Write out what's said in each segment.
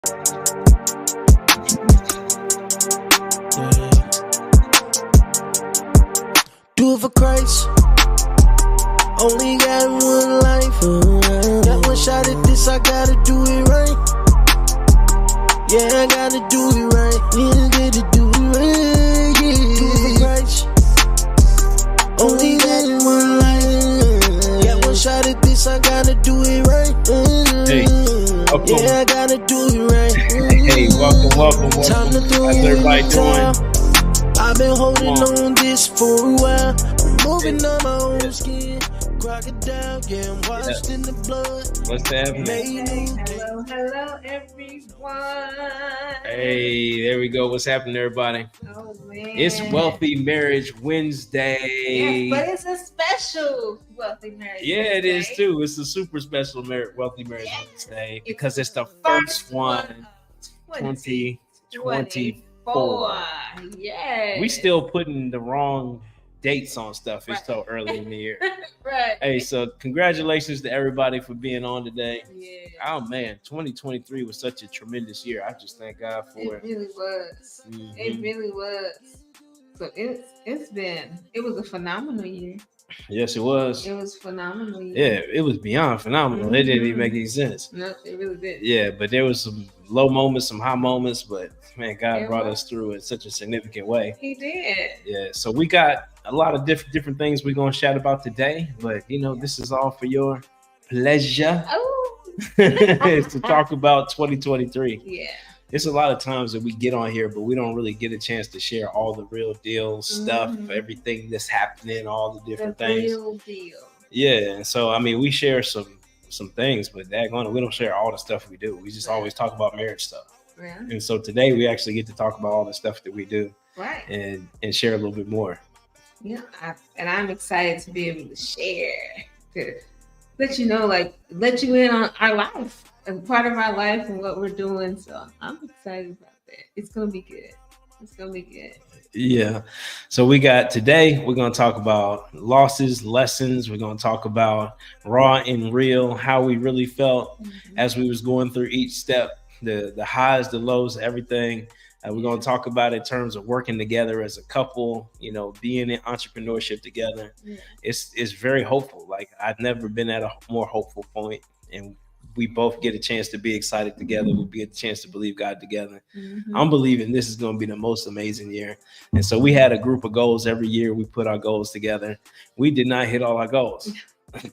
Do it for Christ. Only got one life. Got one shot at this, I gotta do it right. Yeah, I gotta do it right. Yeah, gotta do it right. Yeah. Do it for Christ. Only got one life. Got one shot at this, I gotta do it right. Hey, welcome. Yeah, I gotta do it right. Hey, welcome. Time to throw How's everybody doing? I've been holding on this for a while. Removing all my own skin. Crocodile, yeah, I'm washed in the blood. What's happening? Hello, everyone. Hey, there we go. What's happening, everybody? Oh, man. It's Wealthy Marriage Wednesday. Yes, but it's a special Wealthy Marriage Yeah, it Wednesday. is too. It's a super special Wealthy Marriage Wednesday because it's the first one, 2024. Yeah. We still putting the wrong dates on stuff. It's so early in the year. Right. Hey, so congratulations to everybody for being on today. Yeah. Oh man, 2023 was such a tremendous year. I just thank God for It really was. Mhm. It really was. So it was a phenomenal year. Yes, it was. It was phenomenal year. Yeah, it was beyond phenomenal. It didn't even make any sense. No, it really did. Yeah, but there was some low moments, some high moments, but man, God It brought was. us through in such a significant way. He did. Yeah, so we got a lot of different things we're gonna chat about today, but this is all for your pleasure Oh. to talk about 2023. Yeah. It's a lot of times that we get on here, but we don't really get a chance to share all the real deal stuff, Mhm. everything that's happening, all the different The things. real deal. Yeah, and so I mean, we share some things, but daggone, we don't share all the stuff we do. We just always talk about marriage stuff. Yeah. And so today we actually get to talk about all the stuff that we do Right. and share a little bit more. Yeah. I'm excited to be able to share, to let you know, let you in on our life and part of our life and what we're doing. So I'm excited about that. It's gonna be good. It's gonna be good. Yeah. So we got today, we're going to talk about losses, lessons. We're going to talk about raw and real, how we really felt as we was going through each step, the highs, the lows, everything. We're going to talk about it in terms of working together as a couple, being in entrepreneurship together. Yeah. It's very hopeful. Like I've never been at a more hopeful point, and we both get a chance to be excited together. We get a chance to believe God together. Mhm. I'm believing this is going to be the most amazing year. And so we had a group of goals every year. We put our goals together. We did not hit all our goals.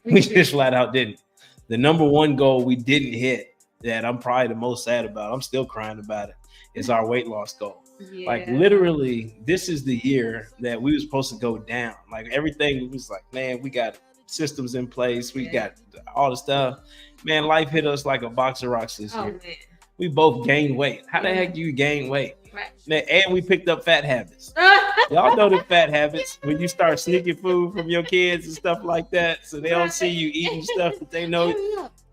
We just flat out didn't. The number one goal we didn't hit that I'm probably the most sad about, I'm still crying about it, is our weight loss goal. Yeah. Like literally, this is the year that we were supposed to go down. Like everything was like, man, we got systems in place. We got all the stuff. Man, life hit us like a box of rocks this Oh year. man. We both gained weight. How the heck do you gain weight? Right. Man, and we picked up fat habits. Y'all know the fat habits when you start sneaking food from your kids and stuff like that, so they don't see you eating stuff that they know.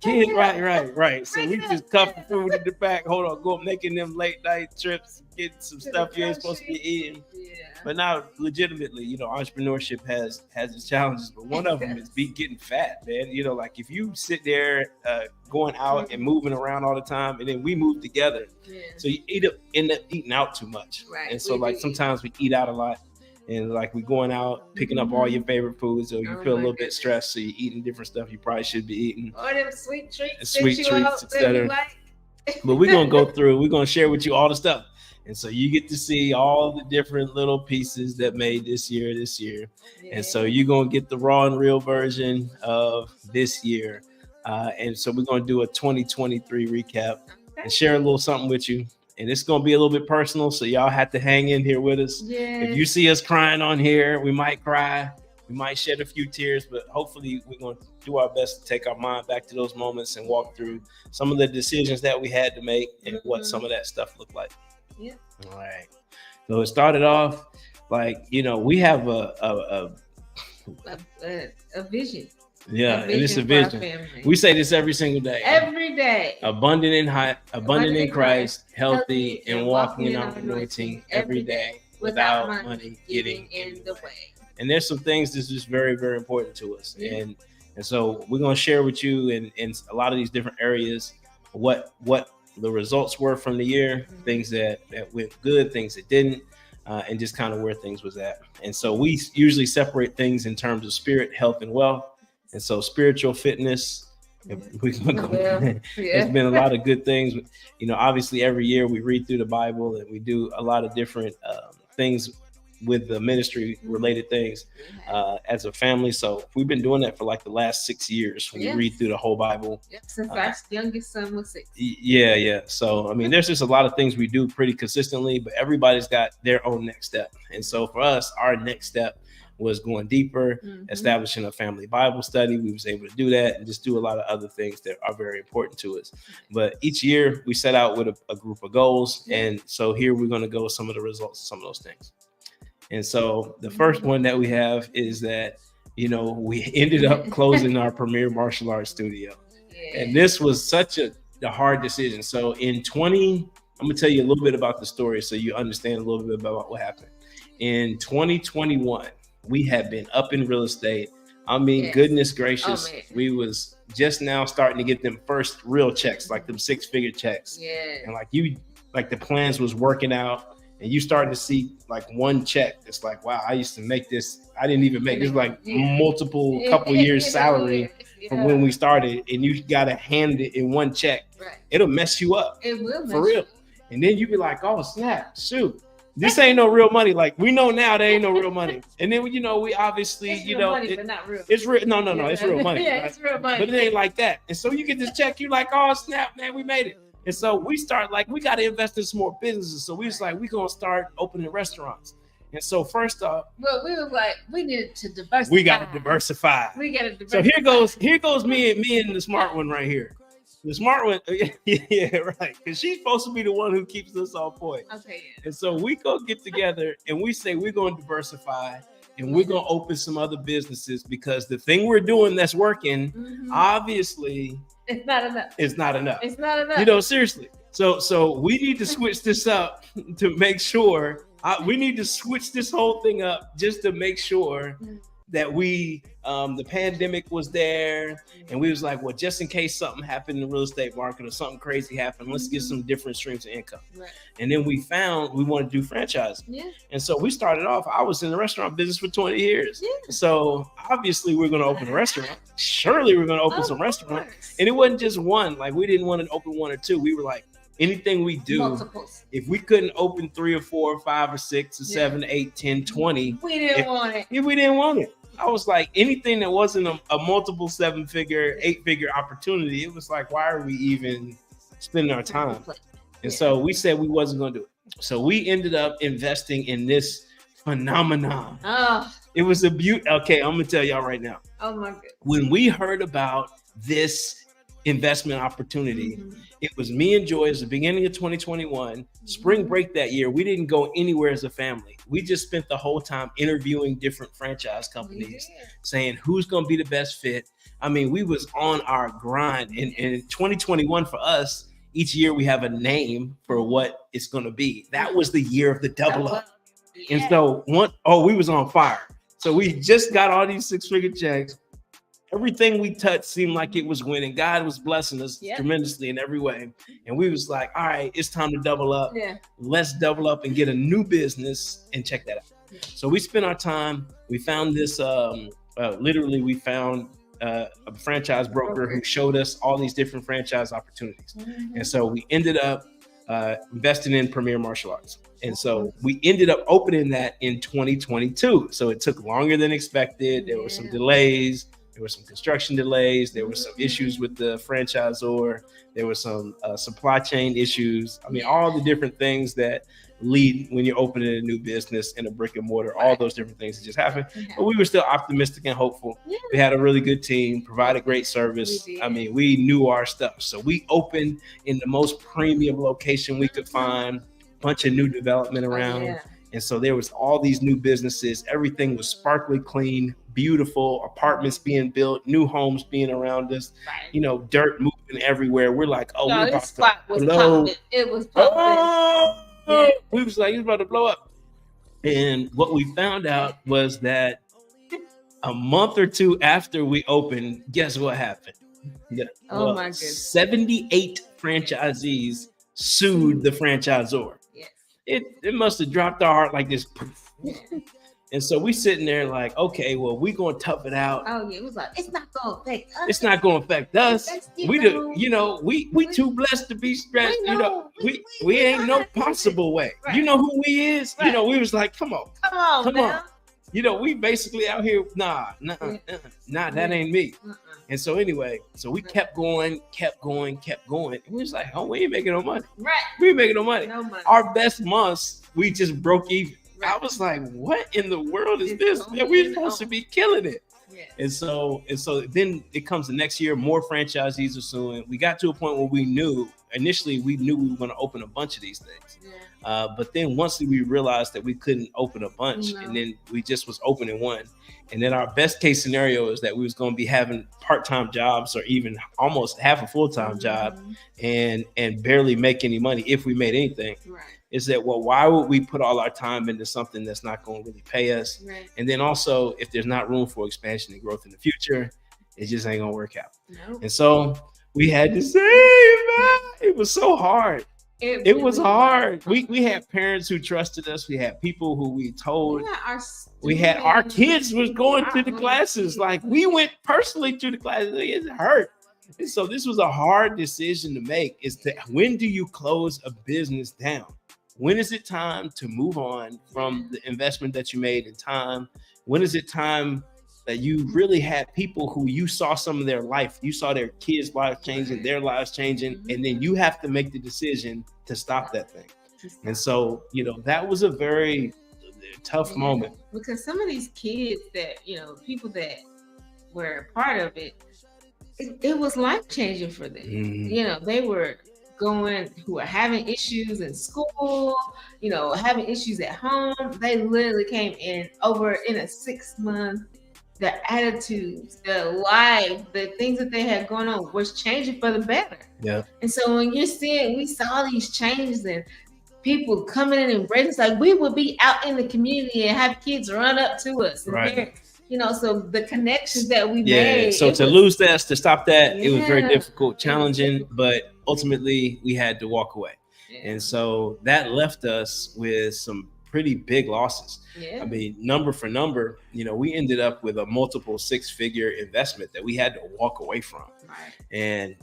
Kids, right. So we just cuff the food in the back. Hold on, go making them late night trips, getting some stuff you ain't supposed to be eating. Yeah. But now, legitimately, entrepreneurship has its challenges, but one of them is getting fat, man. Like if you sit there going out and moving around all the time, and then we move together, Yeah. so you end up eating out too much. Right, And so we like do. sometimes we eat out a lot, and like we going out picking up all your favorite foods, or you Oh feel a my little bit goodness. stressed, so you're eating different stuff you probably should be eating. Or them sweet treats. Sweet that you treats, out et that cetera. you like. But we're gonna go through. We're gonna share with you all the stuff, and so you get to see all the different little pieces that made this year. Yeah. And so you're going to get the raw and real version of this year. And so we're going to do a 2023 recap and share a little something with you. And it's going to be a little bit personal, so y'all have to hang in here with us. Yeah. If you see us crying on here, we might cry. We might shed a few tears, but hopefully we're going to do our best to take our mind back to those moments and walk through some of the decisions that we had to make and what some of that stuff looked like. Yeah. All right. So it started off like, we have a vision. Yeah, A and it's a for our vision. family. We say this every single day. Every day. Abundant in Christ, healthy, healthy, and walking in our anointing every day without money getting in the way. And there's some things that's just very, very important to us. Yeah. And so we're going to share with you in a lot of these different areas what the results were from the year, things that went good, things that didn't, and just kind of where things was at. And so we usually separate things in terms of spirit, health, and wealth. And so spiritual fitness, there's been a lot of good things. You know, obviously every year we read through the Bible and we do a lot of different things with the ministry related things as a family. So we've been doing that for like the last 6 years. We read through the whole Bible. Since our youngest son was 6. Yeah. So, I mean, there's just a lot of things we do pretty consistently, but everybody's got their own next step. And so for us, our next step was going deeper, establishing a family Bible study. We was able to do that and just do a lot of other things that are very important to us. But each year we set out with a group of goals. And so here we're going to go with some of the results of some of those things. And so the first one that we have is that, you know, we ended up closing our Premier Martial Arts studio. And this was such a hard decision. So I'm going to tell you a little bit about the story so you understand a little bit about what happened. In 2021, we had been up in real estate. I mean, goodness gracious, we was just now starting to get them first real checks, like them 6-figure checks. And like the plans was working out. And you starting to see like one check. It's like, wow, I used to make this. I didn't even make this like multiple couple years salary from when we started. And you got to hand it in one check. Right. It'll mess you up. It will. For real. And then you be like, oh, snap, shoot. This ain't no real money. Like we know now there ain't no real money. And then, you know, we obviously, it's you know, money, but not real. It's real. No, it's real money. It's real money. But it ain't like that. And so you get this check. You like, oh, snap, man, we made it. And so we start like, we got to invest in some more businesses. So we was like, we're going to start opening restaurants. And so first off, well, we was like, we needed to diversify. We got to diversify. So here goes me and the smart one right here. The smart one. Yeah, right. Because she's supposed to be the one who keeps us on point. Okay. Yeah. And so we go get together and we say, we're going to diversify and we're going to open some other businesses because the thing we're doing that's working, obviously, it's not enough. It's not enough. It's not enough. You know, seriously. So we need to switch this up to make sure. We need to switch this whole thing up just to make sure that we, the pandemic was there, and we was like, well, just in case something happened in the real estate market or something crazy happened, let's get some different streams of income. Right. And then we found we want to do franchising. Yeah. And so we started off. I was in the restaurant business for 20 years. Yeah. So obviously we're going to open a restaurant. Surely we're going to open some restaurants. And it wasn't just one. Like we didn't want to open one or two. We were like, anything we do, multiples. If we couldn't open 3 or 4 or 5 or 6 or 7, 8, 10, 20, we didn't want it. If we didn't want it. I was like, anything that wasn't a multiple 7-figure, 8-figure opportunity, it was like, why are we even spending our time? And so we said we wasn't going to do it. So we ended up investing in this phenomenon. Oh. It was a beauty. Okay, I'm going to tell y'all right now. Oh my goodness. When we heard about this investment opportunity, it was me and Joy. It was the beginning of 2021, spring break that year. We didn't go anywhere as a family. We just spent the whole time interviewing different franchise companies, saying who's going to be the best fit. I mean, we was on our grind. And in 2021 for us, each year we have a name for what it's going to be. That was the year of the double up. And so we was on fire. So we just got all these 6-figure checks. Everything we touched seemed like it was winning. God was blessing us tremendously in every way. And we was like, all right, it's time to double up. Yeah. Let's double up and get a new business and check that out. Yeah. So we spent our time. We found this, we found a franchise broker who showed us all these different franchise opportunities. And so we ended up investing in Premier Martial Arts. And so we ended up opening that in 2022. So it took longer than expected. There were some delays. There were some construction delays. There were some issues with the franchisor. There were some supply chain issues. I mean, all the different things that lead when you're opening a new business in a brick and mortar, all those different things that just happened. But we were still optimistic and hopeful. Yeah. We had a really good team, provided great service. I mean, we knew our stuff. So we opened in the most premium location we could find, bunch of new development around. And so there was all these new businesses. Everything was sparkly clean, beautiful, apartments being built, new homes being around us, you know, dirt moving everywhere. We're like, oh, we're about to blow. It was popping. We was like, it's about to blow up. And what we found out was that a month or two after we opened, guess what happened? Yeah. Oh my goodness. 78 franchisees sued the franchisor. Yes. It must have dropped our heart like this. Poof. And so we sitting there like, okay, well, we gonna tough it out. Oh yeah, it was like it's not gonna affect us. It's not gonna affect us. We do, we too blessed to be stressed. We ain't no possible way. Right. You know who we is? Right. We was like, come on. Come on. We basically out here, nah, that ain't me. And so anyway, we kept going. And we was like, oh, we ain't making no money. Right. We ain't making no money. No money. Our best months, we just broke even. Right. I was like, what in the world is this? Man, we're supposed to be killing it. Yes. And so then it comes the next year, more franchisees are suing. We got to a point where we knew we were going to open a bunch of these things. Yeah. But then once we realized that we couldn't open a bunch, and then we just was opening one. And then our best case scenario is that we was going to be having part-time jobs or even almost half a full-time job and barely make any money if we made anything. Right. Is that, well, why would we put all our time into something that's not going to really pay us? Right. And then also, if there's not room for expansion and growth in the future, it just ain't going to work out. No. And so we had to say, man, it was so hard. It was hard. We had parents who trusted us. We had people who we told. We had our kids was going to the classes. Like, we went personally to the classes. It hurt. And so this was a hard decision to make, is that when do you close a business down? When is it time to move on from the investment that you made in time? When is it time that you really had people who you saw some of their life, you saw their kids' lives changing, their lives changing, and then you have to make the decision to stop that thing. And so, that was a very tough moment. Because some of these kids that, people that were a part of it was life-changing for them. Mm-hmm. They were who were having issues in school, having issues at home. They literally came in a 6 month. Their attitudes, their life, the things that they had going on was changing for the better. Yeah. And so when we saw these changes and people coming in and embracing, it's like we would be out in the community and have kids run up to us. And right. So the connections that we made. So to stop that, it was very difficult, challenging, but ultimately we had to walk away. Yeah. And so that left us with some pretty big losses. Yeah. I mean, number for number, we ended up with a multiple 6-figure investment that we had to walk away from. Right. And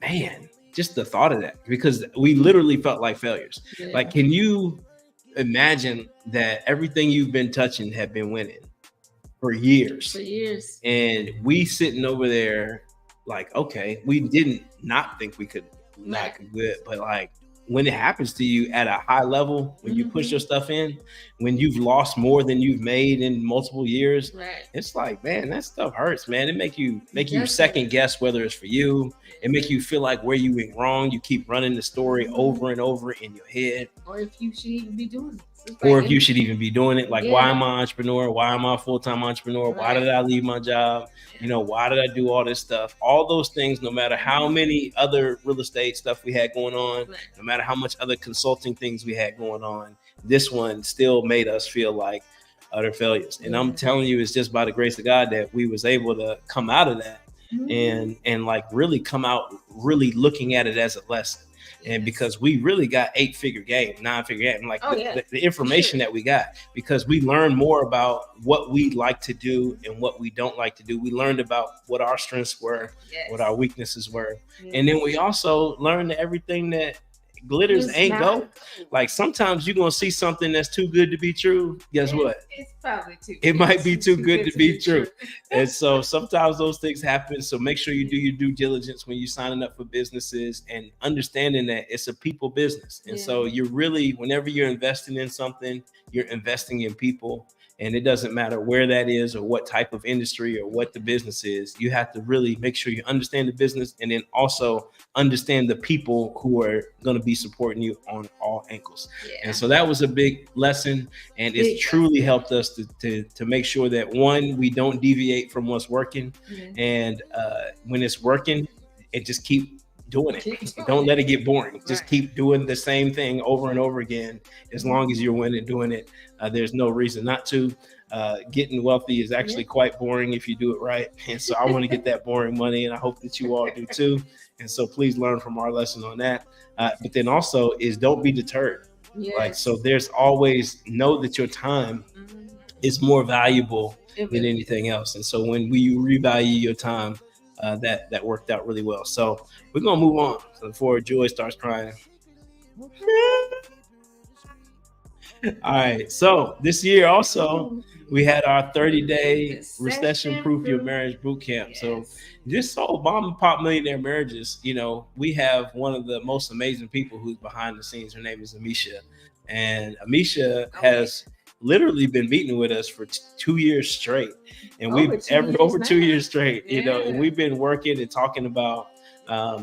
man, just the thought of that, because we literally felt like failures. Yeah. Like, can you imagine that everything you've been touching had been winning for years? For years. And we sitting over there like, okay, we didn't not think we could not do it, but like, when it happens to you at a high level, when you push your stuff in, when you've lost more than you've made in multiple years, it's like, man, that stuff hurts, man. It make you second guess whether it's for you. It make you feel like where you went wrong. You keep running the story over and over in your head. Or if you should even be doing it. Like, why am I an entrepreneur? Why am I a full-time entrepreneur? Why did I leave my job? Why did I do all this stuff? All those things, no matter how many other real estate stuff we had going on, no matter how much other consulting things we had going on, this one still made us feel like utter failures. And I'm telling you, it's just by the grace of God that we was able to come out of that and like really come out really looking at it as a lesson. And because we really got 9-figure game, like the information that we got, because we learned more about what we like to do and what we don't like to do. We learned about what our strengths were, what our weaknesses were. And then we also learned that everything that glitters ain't gold. Like, sometimes you're going to see something that's too good to be true. Guess what? It's probably too. It might be too good to be true. And so sometimes those things happen. So make sure you do your due diligence when you're signing up for businesses and understanding that it's a people business. And so you're really, whenever you're investing in something, you're investing in people. And it doesn't matter where that is or what type of industry or what the business is. You have to really make sure you understand the business and then also understand the people who are going to be supporting you on all angles. And so that was a big lesson. And it's truly helped us to make sure that, one, we don't deviate from what's working. And when it's working, it just keep doing it. Keep doing Don't it. let it get boring. Just Right. keep doing the same thing over and over again. As long as you're winning doing it, there's no reason not to. Getting wealthy is actually quite boring if you do it right. And so I want to get that boring money, and I hope that you all do too. And so please learn from our lesson on that. But then also is don't be deterred. Yes. Like, so there's always know that your time Mhm. is more valuable It than really- anything else. And so when we revalue your time, that worked out really well. So we're gonna move on before Joy starts crying. All right. So this year also we had our 30-day recession-proof your marriage boot camp. So Yes. just so Mom and Pop Millionaire Marriages, you know, we have one of the most amazing people who's behind the scenes. Her name is Amisha, and Amisha has literally been meeting with us for 2 years straight, and we've over 2 years straight, you know, and Yeah. we've been working and talking about,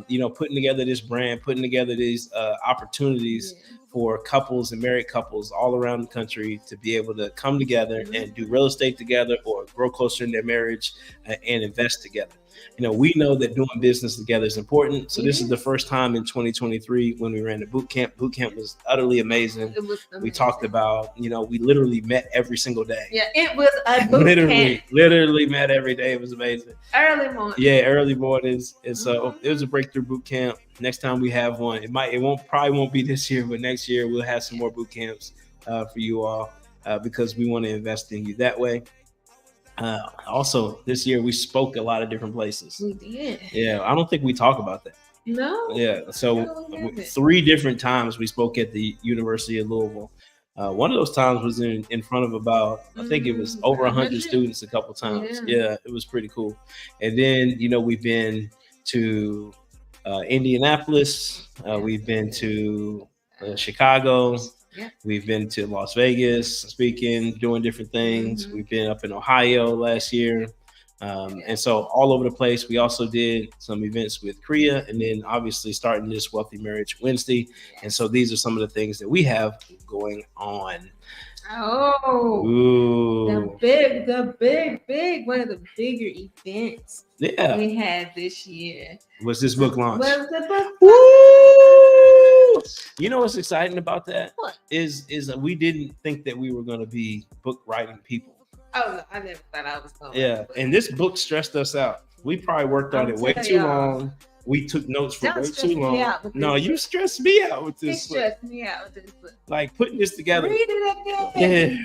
you know, putting together this brand, putting together these opportunities Yeah. for couples and married couples all around the country to be able to come together and do real estate together or grow closer in their marriage and invest together. You know, we know that doing business together is important. So this is the first time in 2023 when we ran the boot camp. Boot camp was utterly amazing. It was We amazing. talked about, you know, we literally met every single day. Yeah, it was a boot Literally met every day. It was amazing. Early morning. Yeah, early mornings. And so it was a breakthrough boot camp. Next time we have one, probably won't be this year, but next year we'll have some more boot camps for you all because we want to invest in you that way. Also, this year we spoke a lot of different places. We did. Yeah, I don't think we talk about that. No. Yeah, so No, we haven't. 3 different times we spoke at the University of Louisville. One of those times was in front of about, I think it was over 100 100 students a couple times. Yeah. Yeah, it was pretty cool. And then, you know, we've been to Indianapolis. We've been to Chicago. Yeah. We've been to Las Vegas speaking, doing different things. Mhm. We've been up in Ohio last year. And so all over the place. We also did some events with Kriya, and then obviously starting this Wealthy Marriage Wednesday. And so these are some of the things that we have going on. Oh. Ooh. The big, one of the bigger events Yeah. we had this year Was this book launch? was the book. Woo! You know what's exciting about that? What? Is that we didn't think that we were going to be book writing people. Oh, no, I never thought I was going. Yeah, and this book stressed us out. We probably worked on I'm it way telling too y'all. long. We took notes for Don't way stress too me long. out with No, this you book. stressed me out with It this book. stressed me out with this book. Like putting this together. Read it again. Yeah.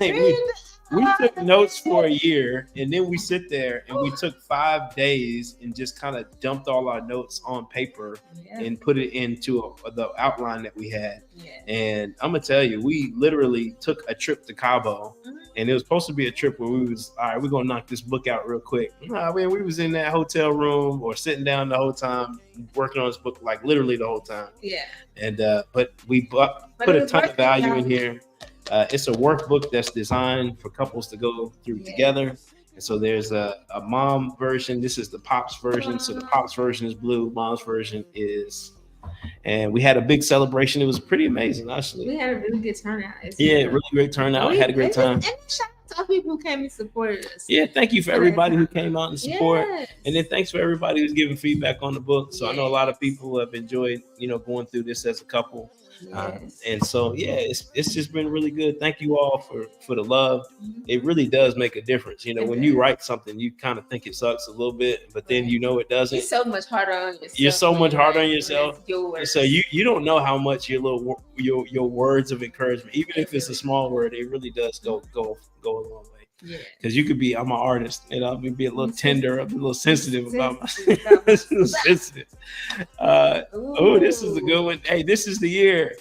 Read we, it. we took notes for a year, and then we sit there and we took 5 days and just kind of dumped all our notes on paper Yeah. and put it into the outline that we had. Yeah. And I'm gonna tell you, we literally took a trip to Cabo, Mhm. and it was supposed to be a trip where we was, all right, we're gonna knock this book out real quick. Nah, man, we was in that hotel room or sitting down the whole time working on this book, like literally the whole time. Yeah. And but we put it a was ton worth of it, value y'all. in here. It's a workbook that's designed for couples to go through Yeah. together. And so there's a mom version. This is the Pops version. So the Pops version is blue. Mom's version is, and we had a big celebration. It was pretty amazing, actually. We had a really good turnout. Yeah, really great turnout. Had a great time. And shout out to all people who came and supported us. Yeah, thank you for everybody who came out and support. Yes. And then thanks for everybody who's giving feedback on the book. So I know a lot of Yes. people have enjoyed, you know, going through this as a couple. Yes. And so, yeah, it's just been really good. Thank you all for the love. Mhm. It really does make a difference. You know, It when does. you write something, you kind of think it sucks a little bit, but then you know it doesn't. You're so much harder on yourself. You're so when much you harder write on when yourself. it's yours. So you don't know how much your words of encouragement, even if it's a small word, it really does go a long way. Yeah. Because you could be, I'm an artist, and I'll be a little tender, I'll be a little sensitive about my sensitive. Oh, this is a good one. Hey, this is the year.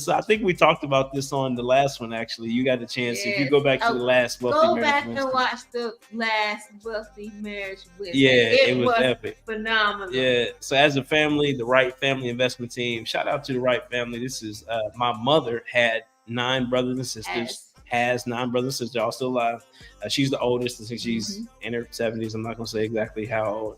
I think we talked about this on the last one. Actually, you got a chance if you go back to the last Wealthy Go Marriage back Wednesday. and watch the last Wealthy Marriage Wednesday. Yeah, it was epic. Phenomenal. Yeah. So as a family, the Wright Family Investment Team. Shout out to the Wright family. This is my mother had 9 brothers and sisters. Has 9 brothers and sisters, all still alive. She's the oldest. I think she's in her 70s. I'm not gonna say exactly how old.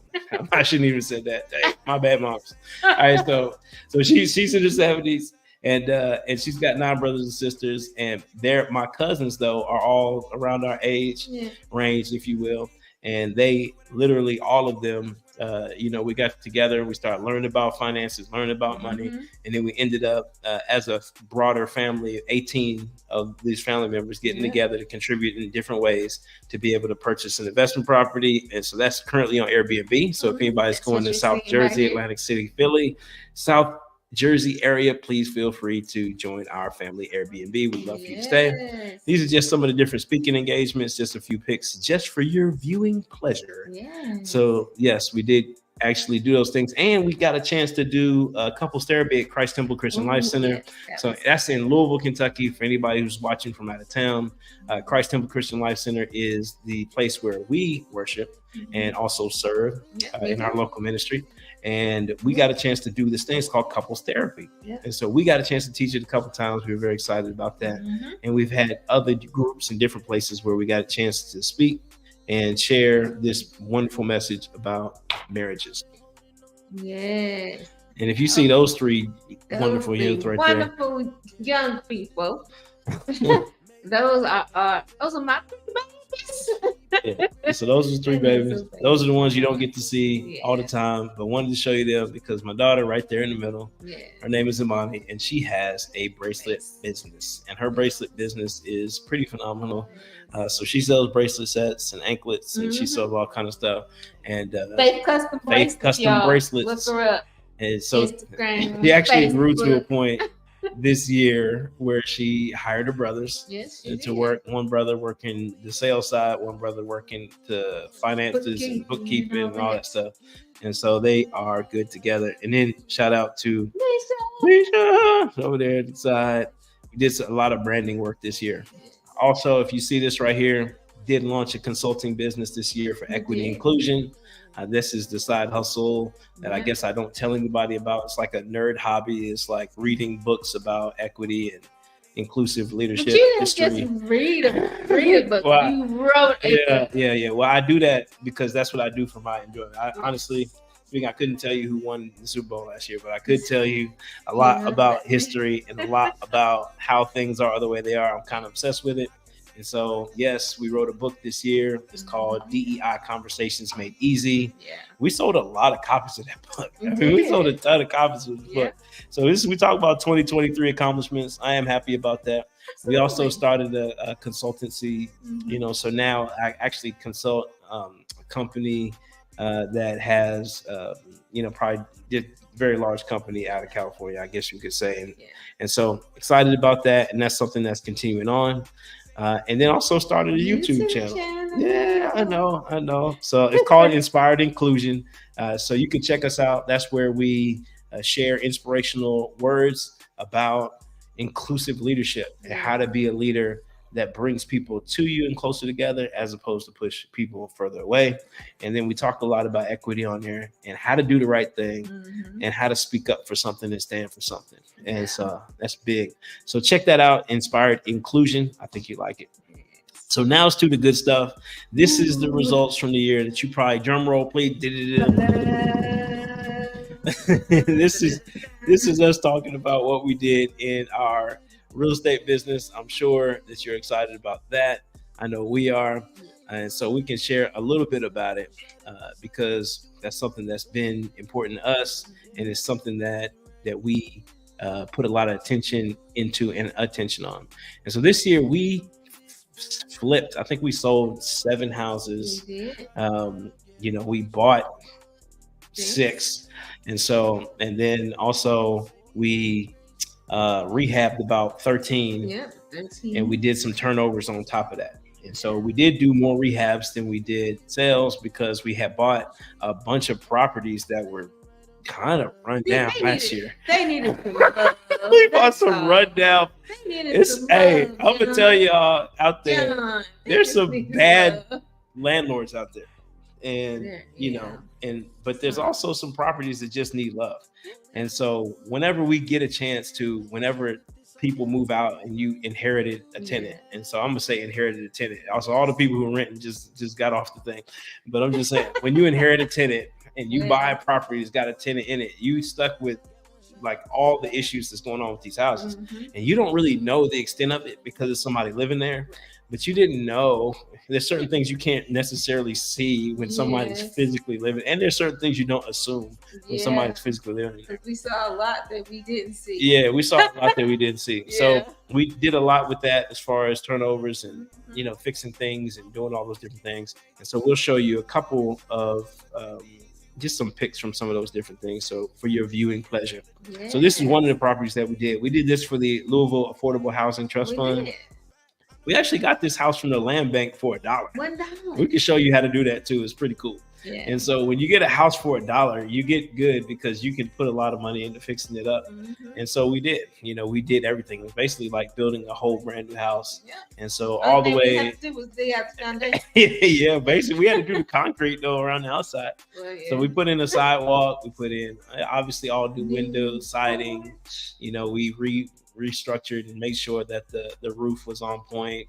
I shouldn't even said that. Hey, my bad, moms. All right, so she's in her 70s. And she's got 9 brothers and sisters, and my cousins though are all around our age range, if you will, and they literally all of them we got together and we started learning about finances, learning about money, and then we ended up as a broader family, 18 of these family members getting together to contribute in different ways to be able to purchase an investment property. And so that's currently on Airbnb. So if anybody's going to South Jersey, Atlantic City, Philly, South Jersey area, please feel free to join our family Airbnb. We'd love for you to stay. These are just some of the different speaking engagements, just a few picks just for your viewing pleasure. So yes, we did actually do those things, and we got a chance to do a couples therapy at Christ Temple Christian Life Center. So that's in Louisville, Kentucky. For anybody who's watching from out of town, Christ Temple Christian Life Center is the place where we worship and also serve in our local ministry. And we got a chance to do this thing. It's called couples therapy. And so we got a chance to teach it a couple times. We were very excited about that. And we've had other groups in different places where we got a chance to speak and share this wonderful message about marriages. And if you see those three wonderful youth right wonderful young people, those are my babies. So those are 3 babies. Those are the ones you don't get to see all the time, but wanted to show you them because my daughter right there in the middle, her name is Imani, and she has a bracelet business, and her bracelet business is pretty phenomenal. So she sells bracelet sets and anklets, and she sells all kind of stuff. And Faith Custom bracelets. Look her up. And so Instagram, she actually grew Facebook. to a point this year where she hired her brothers to work. One brother working the sales side, one brother working the finances and bookkeeping and all that stuff. And so they are good together. And then shout out to Lisa over there at the side. We did a lot of branding work this year. Also, if you see this right here, did launch a consulting business this year for equity inclusion. This is the side hustle that I guess I don't tell anybody about. It's like a nerd hobby. It's like reading books about equity and inclusive leadership. But you didn't history. just read a book. Well, you wrote a book. Yeah. Well, I do that because that's what I do for my enjoyment. I honestly think I couldn't tell you who won the Super Bowl last year, but I could tell you a lot about history and a lot about how things are the way they are. I'm kind of obsessed with it. And so, yes, we wrote a book this year. It's called DEI Conversations Made Easy. We sold a lot of copies of that book. I mean, we sold a ton of copies of the book. So we talk about 2023 accomplishments. I am happy about that. We also started a consultancy, so now I actually consult a company that has, probably did very large company out of California, I guess you could say. And so excited about that. And that's something that's continuing on. And then also started a YouTube channel. Yeah, I know. So it's called Inspired Inclusion. So you can check us out. That's where we share inspirational words about inclusive leadership and how to be a leader that brings people to you and closer together as opposed to push people further away. And then we talk a lot about equity on there and how to do the right thing and how to speak up for something and stand for something. And so that's big. So check that out, Inspired Inclusion. I think you like it. So now it's to the good stuff. This is the results from the year that you probably drum roll, please. This is us talking about what we did in our real estate business. I'm sure that you're excited about that. I know we are. And so we can share a little bit about it because that's something that's been important to us. And it's something that we put a lot of attention into and attention on. And so this year we flipped. I think we sold 7 houses. We bought 6. And then also we rehabbed about 13, and we did some turnovers on top of that. And so we did do more rehabs than we did sales because we had bought a bunch of properties that were kind of run down last year. They needed some love. We bought some rundown. I'm gonna tell y'all out there, there's some bad landlords out there, and but there's also some properties that just need love. And so whenever we get a chance to, whenever people move out and you inherited a tenant, and so I'm gonna say inherited a tenant. Also, all the people who are renting just got off the thing, but I'm just saying when you inherit a tenant and you buy a property that's got a tenant in it, you stuck with like all the issues that's going on with these houses, and you don't really know the extent of it because there's somebody living there. but you didn't know. There's certain things you can't necessarily see when somebody's Yes. physically living, and there's certain things you don't assume when somebody's physically living. 'Cause we saw a lot that we didn't see. Yeah, we saw a lot that we didn't see. So Yeah. we did a lot with that as far as turnovers and fixing things and doing all those different things. And so we'll show you a couple of just some pics from some of those different things. So for your viewing pleasure. Yeah. So this is one of the properties that we did. We did this for the Louisville Affordable Housing Trust We Fund. did. We actually got this house from the land bank for $1. $1. We can show you how to do that too. It's pretty cool. Yeah. And so when you get a house for $1, you get good because you can put a lot of money into fixing it up. Mhm. And so we did. We did everything. It was basically like building a whole brand new house. Yeah. And so Only all the thing we way, had to do was dig out the foundation. yeah, basically we had to do the concrete though around the outside. Well, yeah. So we put in a sidewalk. We put in obviously all new New windows, siding. porch. We restructured and made sure that the roof was on point.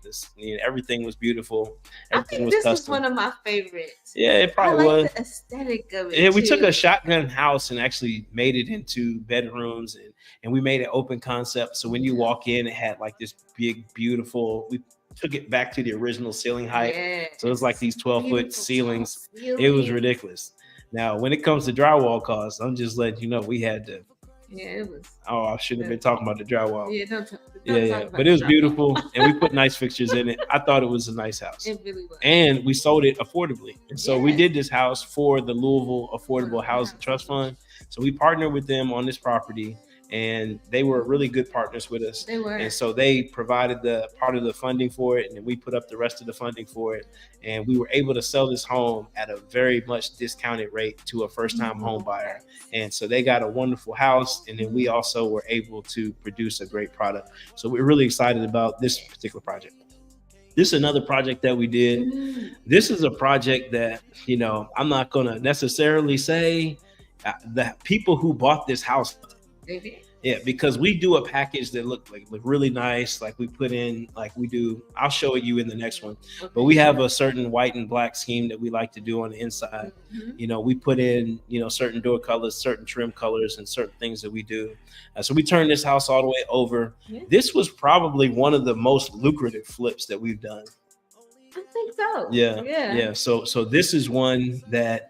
Everything was beautiful. I Everything think was this was custom. one of my favorites. Yeah, it I probably like was. the aesthetic of it. Yeah, we took too. a shotgun house and actually made it into bedrooms and we made an open concept. So when you walk in, it had like this big, beautiful, we took it back to the original ceiling height. Yeah. So it was like these 12-foot Beautiful ceilings. tall It was ceilings. ridiculous. Now, when it comes to drywall costs, I'm just letting you know we had to. Yeah, it was. Oh, I shouldn't have been talking about the drywall. Yeah, don't talk Yeah. about But it was drywall. beautiful and we put nice fixtures in it. I thought it was a nice house. It really was. And we sold it affordably. And so we Yeah. did this house for the Louisville Affordable Housing Trust Fund. So we partnered with them on this property and they were really good partners with us. They were. And so they provided the part of the funding for it and then we put up the rest of the funding for it. And we were able to sell this home at a very much discounted rate to a first-time home buyer. And so they got a wonderful house. And then we also were able to produce a great product. So we're really excited about this particular project. This is another project that we did. Mm. This is a project that, I'm not going to necessarily say that people who bought this house, They did. yeah, because we do a package that look really nice. Like we put in, like we do, I'll show you in the next one, but we have a certain white and black scheme that we like to do on the inside. Mhm. We put in, certain door colors, certain trim colors, and certain things that we do. So we turned this house all the way over. Yeah. This was probably one of the most lucrative flips that we've done. I think so. Yeah. Yeah. So this is one that,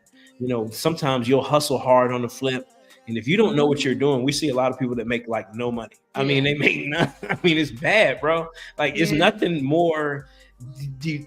sometimes you'll hustle hard on the flip. And if you don't know what you're doing, we see a lot of people that make like no money. I mean, they make nothing. I mean, it's bad, bro. Like it's Yeah. nothing more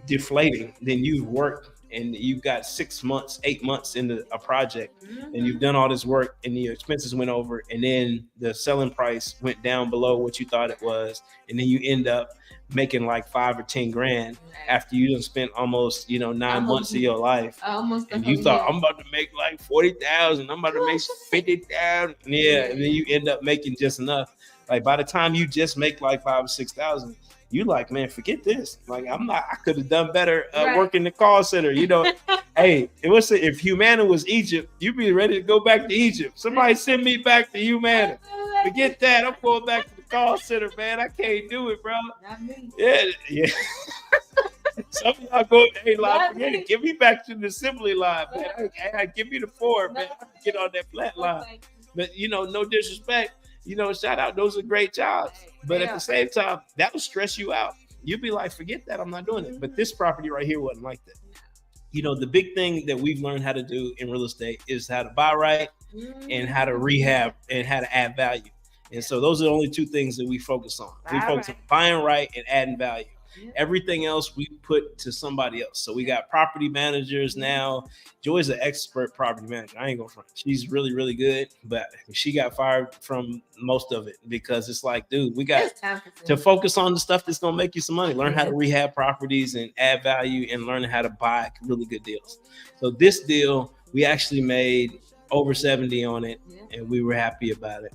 deflating than you've worked and you've got 6 months, 8 months into a project Mhm. and you've done all this work and your expenses went over and then the selling price went down below what you thought it was. And then you end up making like 5 or 10 grand after you done spent almost, 9 months of your life. Almost. And you thought, I'm about to make like 40,000. I'm about to make 50,000. Yeah. And then you end up making just enough. Like by the time you just make like 5,000 or 6,000, you like, man, forget this. Like I could have done better Right. working the call center. Hey, if Humana was Egypt, you'd be ready to go back to Egypt. Somebody send me back to Humana. Forget that. I'm going back to the call center, man. I can't do it, bro. Not me. Yeah. Some of y'all go, hey, line, Not forget me. it. Give me back to the assembly line, man. Hey, give me the Ford, man. I can get on that flat line. But no disrespect. Shout out, those are great jobs. But at the same time, that'll stress you out. You'll be like, forget that, I'm not doing it. But this property right here wasn't like that. The big thing that we've learned how to do in real estate is how to buy right and how to rehab and how to add value. And so those are the only two things that we focus on. We focus on buying right and adding value. Yeah. Everything else we put to somebody else. So we got property managers now. Joy's an expert property manager. I ain't gonna front. She's really, really good, but she got fired from most of it because it's like, dude, we got It's time for to focus on the stuff that's gonna make you some money. Learn how to rehab properties and add value and learning how to buy really good deals. So this deal, we actually made over 70 on it and we were happy about it.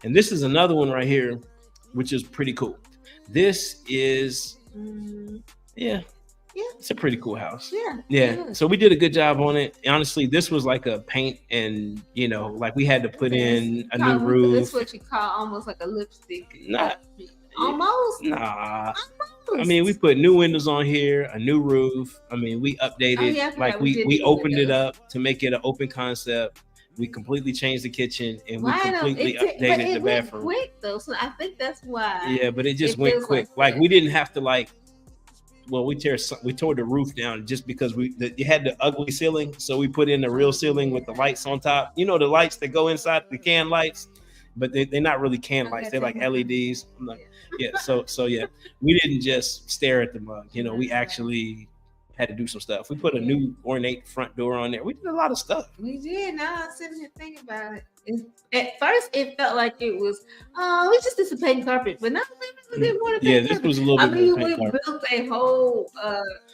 And this is another one right here, which is pretty cool. This is it's a pretty cool house. Yeah. So we did a good job on it. Honestly, this was like a paint and like we had to put in a new roof. That's what you call almost like a lipstick. Not Almost. Nah. I mean, we put new windows on here, a new roof. I mean, we updated, I like forgot we did we the opened it windows. up to make it an open concept. We completely changed the kitchen and we Why don't- completely it- but updated it the went bathroom. quick though, so I think that's why. Yeah, but it just It went feels quick. like Like we didn't have to we tore the roof down just because you had the ugly ceiling, so we put in the real ceiling with the lights on top. You know, the lights that go inside the can lights, but they're not really can lights. They're like LEDs. Yeah. So yeah, we didn't just stare at the mug. You know, we actually had to do some stuff. We put a new ornate front door on there. We did a lot of stuff. We did. Now I'm sitting here thinking about it. At first, it felt like it was, it's just this paint carpet, but now we did more than paint this was a little bit more paint carpet. We built a whole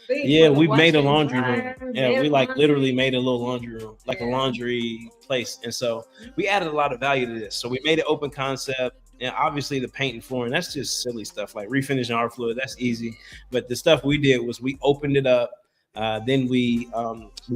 thing. Yeah, we made a laundry room. Yeah, we like literally made a little laundry room, like a laundry place. And so we added a lot of value to this. So we made it open concept. And obviously the paint and flooring, that's just silly stuff, like refinishing our floor, that's easy. But the stuff we did was we opened it up. Then we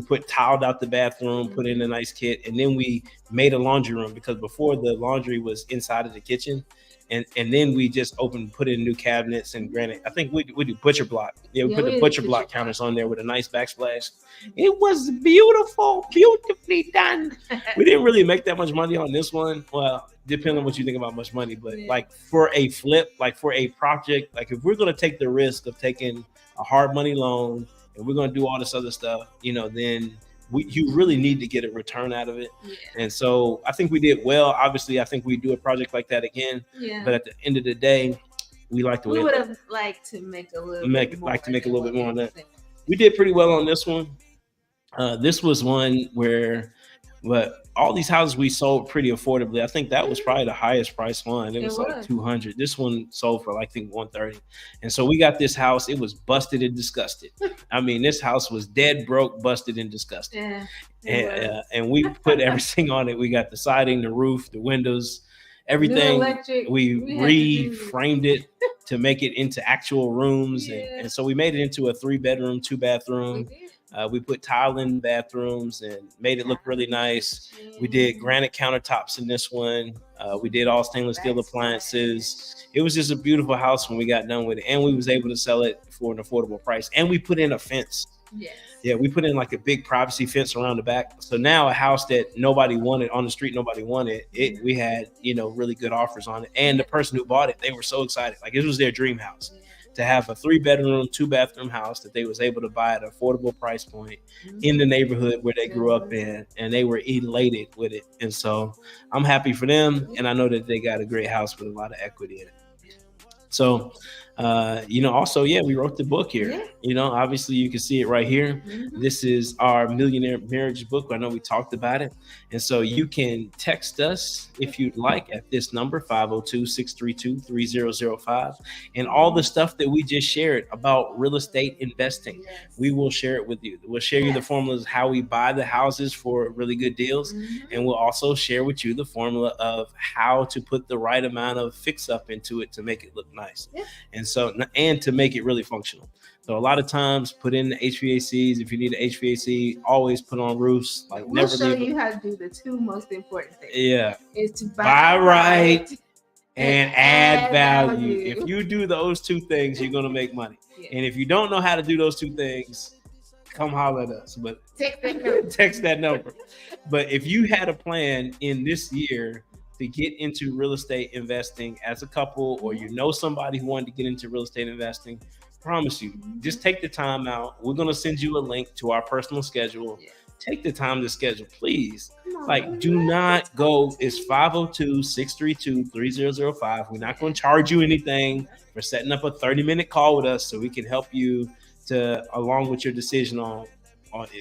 put tiled out the bathroom, put in a nice kit, and then we made a laundry room, because before the laundry was inside of the kitchen. And then we just put in new cabinets and granite. I think we do butcher block. Yeah, we put the butcher block counters on there with a nice backsplash. It was beautifully done. We didn't really make that much money on this one. Well, depending on what you think about much money, but like for a flip, like for a project, like if we're gonna take the risk of taking a hard money loan and we're gonna do all this other stuff, you know, then you really need to get a return out of it. And so I think we did well. Obviously, I think we do a project like that again. But at the end of the day, we like the way. We would have liked to make a little bit more on that. We did pretty well on this one. This was one where, but all these houses we sold pretty affordably. I think that was probably the highest price one. It was like 200. This one sold for like, I think 130. And so we got this house. It was busted and disgusted. I mean, this house was dead broke, busted and disgusted. And we put everything on it. We got the siding, the roof, the windows, everything. We reframed it to make it into actual rooms. And so we made it into a 3-bedroom, 2-bathroom. We put tile in bathrooms and made it look really nice. We did granite countertops in this one. We did all stainless steel appliances. It was just a beautiful house when we got done with it. And we was able to sell it for an affordable price. And we put in a fence. Yeah, we put in like a big privacy fence around the back. So now a house that nobody wanted on the street, nobody wanted it. We had, you know, really good offers on it. And the person who bought it, they were so excited. Like, it was their dream house. To have a 3-bedroom, 2-bathroom house that they was able to buy at an affordable price point in the neighborhood where they grew up in, and they were elated with it. And so I'm happy for them, and I know that they got a great house with a lot of equity in it. So, you know, also, we wrote the book here. You know, obviously you can see it right here. This is our Millionaire Marriage book. I know we talked about it. And so you can text us if you'd like at this number, 502-632-3005. And all the stuff that we just shared about real estate investing, we will share it with you. We'll share you the formulas, how we buy the houses for really good deals. And we'll also share with you the formula of how to put the right amount of fix up into it to make it look nice. And so, and to make it really functional. So a lot of times put in the HVACs. If you need an HVAC, always put on roofs. Like, we'll show you how to do the 2 most important things. Is to buy right and add value. If you do those 2 things, you're going to make money. And if you don't know how to do those 2 things, come holler at us. But text that number. But if you had a plan in this year to get into real estate investing as a couple, or you know somebody who wanted to get into real estate investing, promise you, just take the time out. We're going to send you a link to our personal schedule. Take the time to schedule, please. Like, do not go. It's 502-632-3005. We're not going to charge you anything for setting up a 30-minute call with us so we can help you along with your decision on it.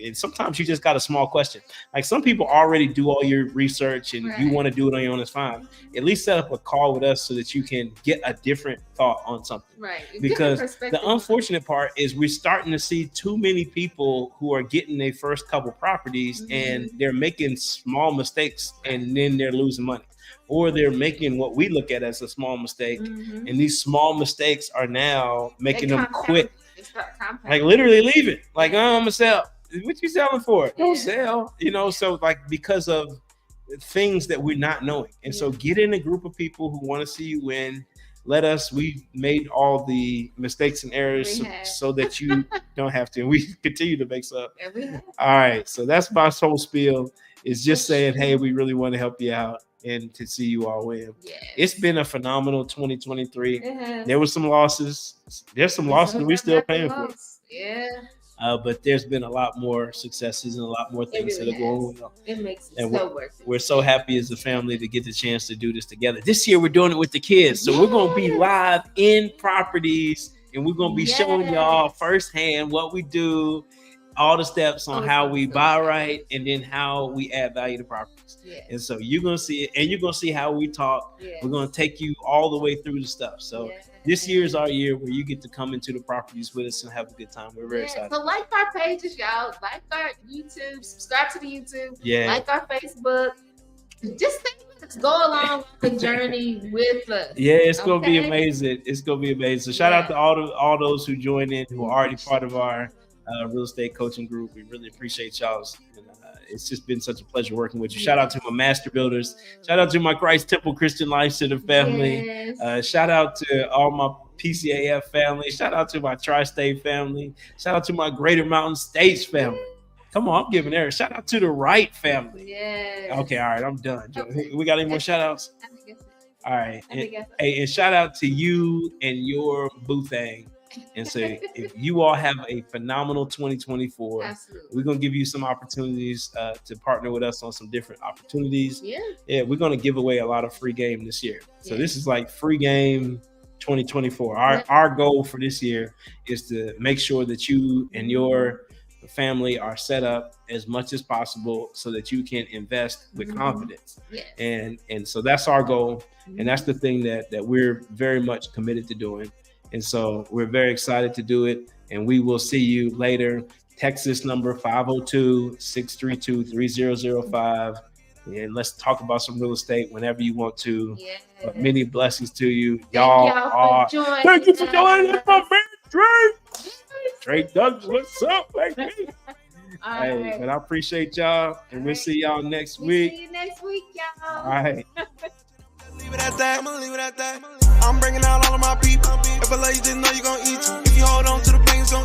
And sometimes you just got a small question. Like, some people already do all your research and you want to do it on your own, it's fine. At least set up a call with us so that you can get a different thought on something. Because the unfortunate part is we're starting to see too many people who are getting their first couple properties and they're making small mistakes and then they're losing money. Or they're making what we look at as a small mistake. And these small mistakes are now making them quit. Like, literally leave it. Like, I'm going to sell. What you selling for? Don't sell. You know, so like, because of things that we're not knowing. And so get in a group of people who want to see you win. We made all the mistakes and errors so that you don't have to. And we continue to make stuff. All right. So that's my whole spiel, is just saying, hey, we really want to help you out. and to see you all win. Yes. It's been a phenomenal 2023. It has. There were some losses. There's some losses we still paying for. Yeah. But there's been a lot more successes and a lot more things really that are going well. It makes it And so worth it. We're so happy as a family to get the chance to do this together. This year we're doing it with the kids. So we're going to be live in properties and we're going to be showing y'all firsthand what we do, all the steps on how we buy right, and then how we add value to properties. Yes. And so you're going to see it, and you're going to see how we talk. Yes. We're going to take you all the way through the stuff. So this year is our year where you get to come into the properties with us and have a good time. We're very excited. So like our pages, y'all. Like our YouTube. Subscribe to the YouTube. Yeah. Like our Facebook. Just think, let's go along the journey with us. Yeah, it's gonna be amazing. It's gonna be amazing. So shout out to all those who joined in, who are already part of our real estate coaching group. We really appreciate y'all. And, it's just been such a pleasure working with you. Shout out to my master builders. Shout out to my Christ Temple Christian Life Center family. Yes. Shout out to all my PCAF family. Shout out to my Tri-State family. Shout out to my Greater Mountain States family. Come on, I'm giving there. Shout out to the Wright family. Yes. Okay, all right, I'm done. Okay. We got any more shout outs? I think that's it. All right. I think that's it. Hey, and shout out to you and your boo thing. And say, if you all have a phenomenal 2024, Absolutely. we're going to give you some opportunities to partner with us on some different opportunities. Yeah. We're going to give away a lot of free game this year. So Yeah. this is like free game 2024. Our goal for this year is to make sure that you and your family are set up as much as possible so that you can invest with confidence. Yes. And so that's our goal. And that's the thing that we're very much committed to doing. And so we're very excited to do it. And we will see you later. Text this number 502-632-3005. And let's talk about some real estate whenever you want to. Yes. Many blessings to you. Thank y'all for joining. Thank you for joining us, my man Drake. Drake Douglas, what's up, baby? All Hey, right. but I appreciate y'all, and we'll see y'all next week. See you next week, y'all. All right. Leave it at that. I'ma leave it at that. I'm bringing out all of my people. If I love you, just know you gon' eat you. If you hold on to the pain, it's gon' eat